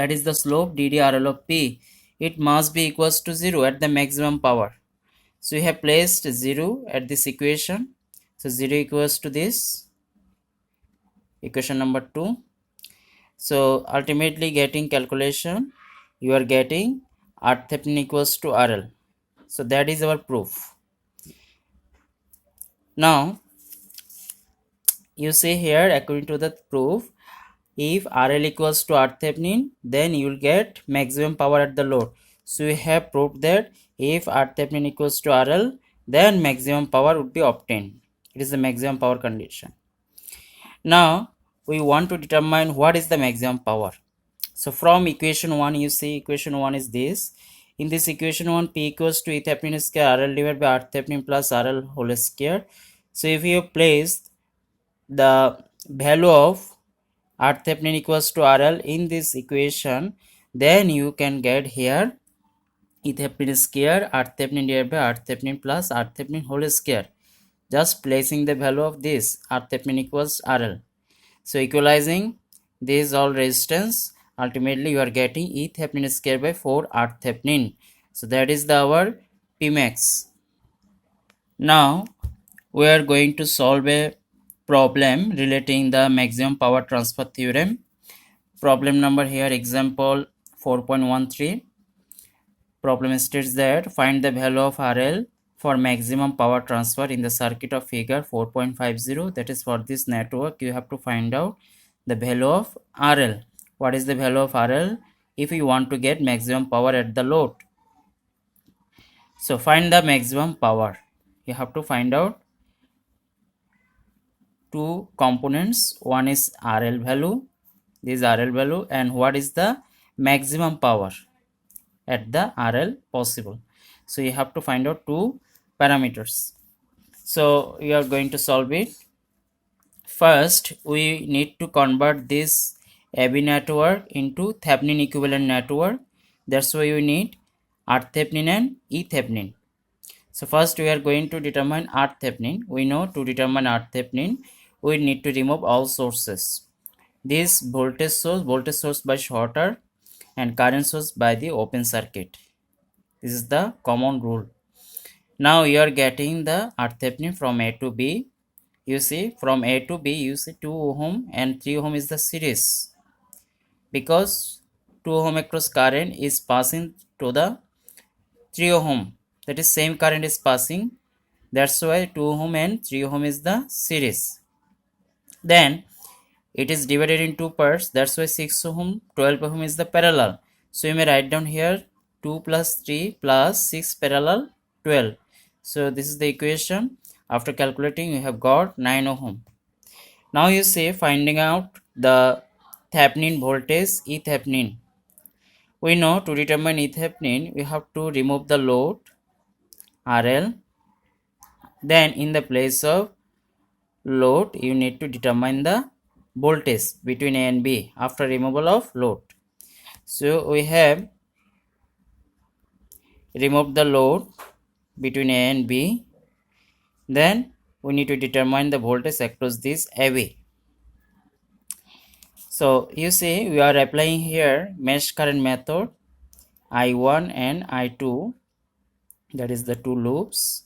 that is the slope ddRL of P, it must be equals to 0 at the maximum power. So we have placed 0 at this equation. So 0 equals to this, equation number 2. So ultimately getting calculation, you are getting RThevenin equals to RL. So that is our proof. Now you see here, according to the proof, if RL equals to RThevenin, then you will get maximum power at the load. So we have proved that if RThevenin equals to RL, then maximum power would be obtained. It is the maximum power condition. Now we want to determine what is the maximum power. So from equation 1, you see equation 1 is this. In this equation 1, P equals to E Thevenin square RL divided by R Thevenin plus RL whole square. So if you place the value of R Thevenin equals to RL in this equation, then you can get here E Thevenin square R Thevenin divided by R Thevenin plus R Thevenin whole square. Just placing the value of this R Thevenin equals RL. So equalizing these all resistance, ultimately you are getting E Thevenin square by 4 R Thevenin. So that is our P max. Now we are going to solve a problem relating the maximum power transfer theorem. Problem number here, example 4.13. Problem states that find the value of RL for maximum power transfer in the circuit of figure 4.50. That is, for this network you have to find out the value of RL. What is the value of RL if you want to get maximum power at the load? So find the maximum power. You have to find out two components. One is RL value, this RL value, and what is the maximum power at the RL possible. So you have to find out two parameters. So we are going to solve it. First we need to convert this AB network into Thevenin equivalent network. That's why we need R Thevenin and E Thevenin. So first we are going to determine R Thevenin. We know to determine R Thevenin we need to remove all sources. This voltage source by shorter and current source by the open circuit. This is the common rule. Now you are getting the R Thevenin from A to B. You see, from A to B, you see 2 ohm and 3 ohm is the series, because 2 ohm across current is passing to the 3 ohm. That is, same current is passing. That's why 2 ohm and 3 ohm is the series. Then it is divided in two parts. That's why 6 ohm, 12 ohm is the parallel. So you may write down here 2 plus 3 plus 6 parallel 12. So this is the equation. After calculating, you have got 9 ohm. Now you say finding out the Thevenin voltage E Thevenin. We know to determine E Thevenin, we have to remove the load RL. Then in the place of load, you need to determine the voltage between A and B after removal of load. So we have removed the load between A and B. Then we need to determine the voltage across this AB. So you see, we are applying here mesh current method, I1 and I2, that is the two loops,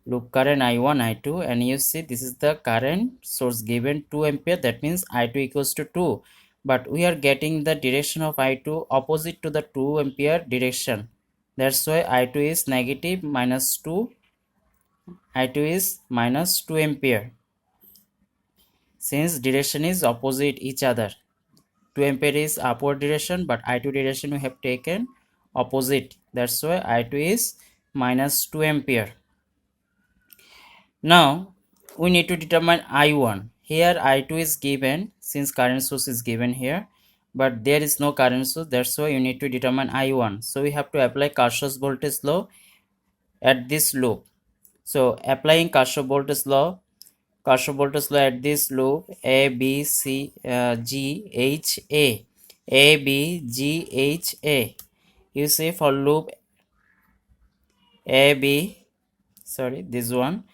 loop current I1 I2, and you see this is the current source given 2 ampere, that means I2 equals to 2, but we are getting the direction of I2 opposite to the 2 ampere direction. That's why I2 is negative minus 2, I2 is minus 2 ampere, since direction is opposite each other. 2 ampere is upward direction, but I2 direction we have taken opposite. That's why I2 is minus 2 ampere. Now we need to determine I1. Here I2 is given, since current source is given here, but there is no current source. That's why you need to determine I1. So we have to apply Kirchhoff's voltage law at this loop. So applying Kirchhoff voltage law at this loop, A B C G H A, A B G H A. You see, for loop A B, sorry, this one,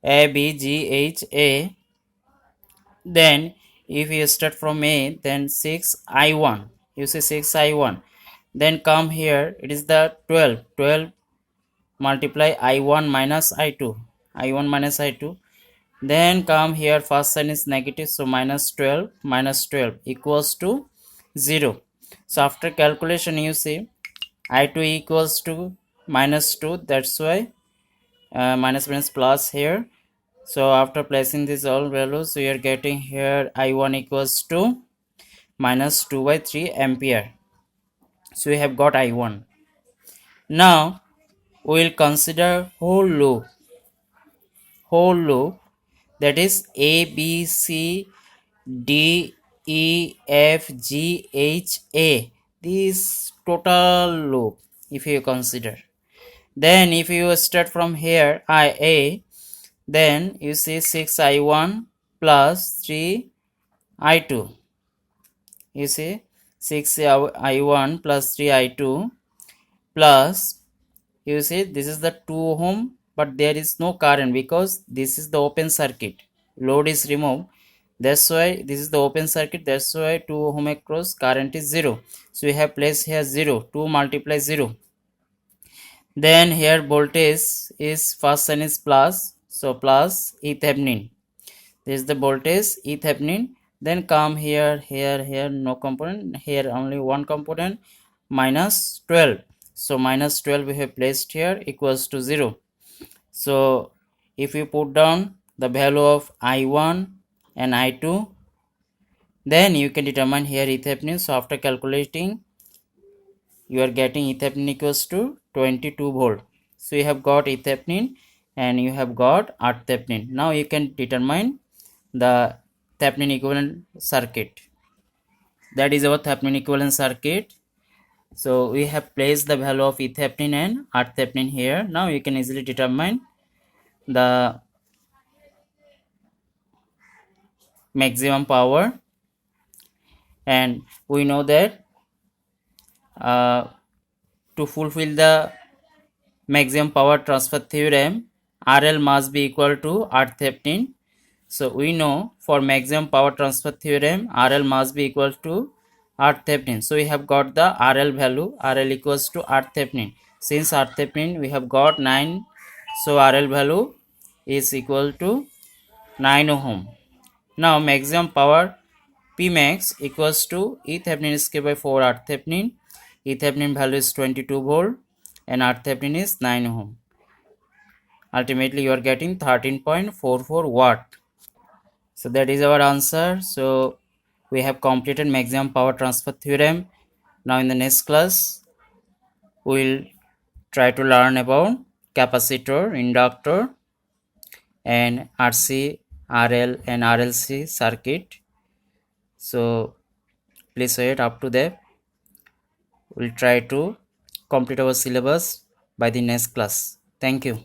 A B G H A. Then if you start from A, then 6 I1 you see 6I1. Then come here, it is the 12 multiply I1 minus I2, I1 minus I2. Then come here, first sign is negative, so minus 12 equals to 0. So after calculation, you see I2 equals to minus 2, that's why minus minus plus here. So after placing these all values, we are getting here I1 equals to minus 2 by 3 ampere. So we have got I1. Now we will consider whole loop, that is A, B, C, D, E, F, G, H, A. This total loop, if you consider. Then if you start from here, IA, then you see 6I1 plus 3I2. You see 6I1 plus 3I2 plus, you see this is the 2 ohm, but there is no current because this is the open circuit, load is removed, that's why this is the open circuit, that's why 2 ohm across, current is 0. So we have placed here 0, 2 multiply 0. Then here voltage is, first sign is plus, so plus E Thevenin, this is the voltage E Thevenin. Then come here, no component, here only one component, minus 12. So minus 12 we have placed here equals to 0. So if you put down the value of I1 and I2, then you can determine here E Thevenin. So after calculating, you are getting E Thevenin equals to 22 volt. So you have got E Thevenin and you have got R Thevenin. Now you can determine the Thevenin equivalent circuit. That is our Thevenin equivalent circuit. So we have placed the value of E Thevenin and R Thevenin here. Now you can easily determine the maximum power, and we know that to fulfill the maximum power transfer theorem, RL must be equal to R Thevenin. So we know for maximum power transfer theorem, RL must be equal to R Thevenin. So we have got the RL value, RL equals to R Thevenin. Since R Thevenin we have got 9, so RL value is equal to 9 ohm. Now maximum power P max equals to E Thevenin square by 4 R Thevenin. E Thevenin value is 22 volt and R Thevenin is 9 ohm. Ultimately you are getting 13.44 watt. So that is our answer. So we have completed maximum power transfer theorem. Now in the next class we will try to learn about capacitor, inductor and RC, RL and RLC circuit. So please wait up to that. We'll try to complete our syllabus by the next class. Thank you.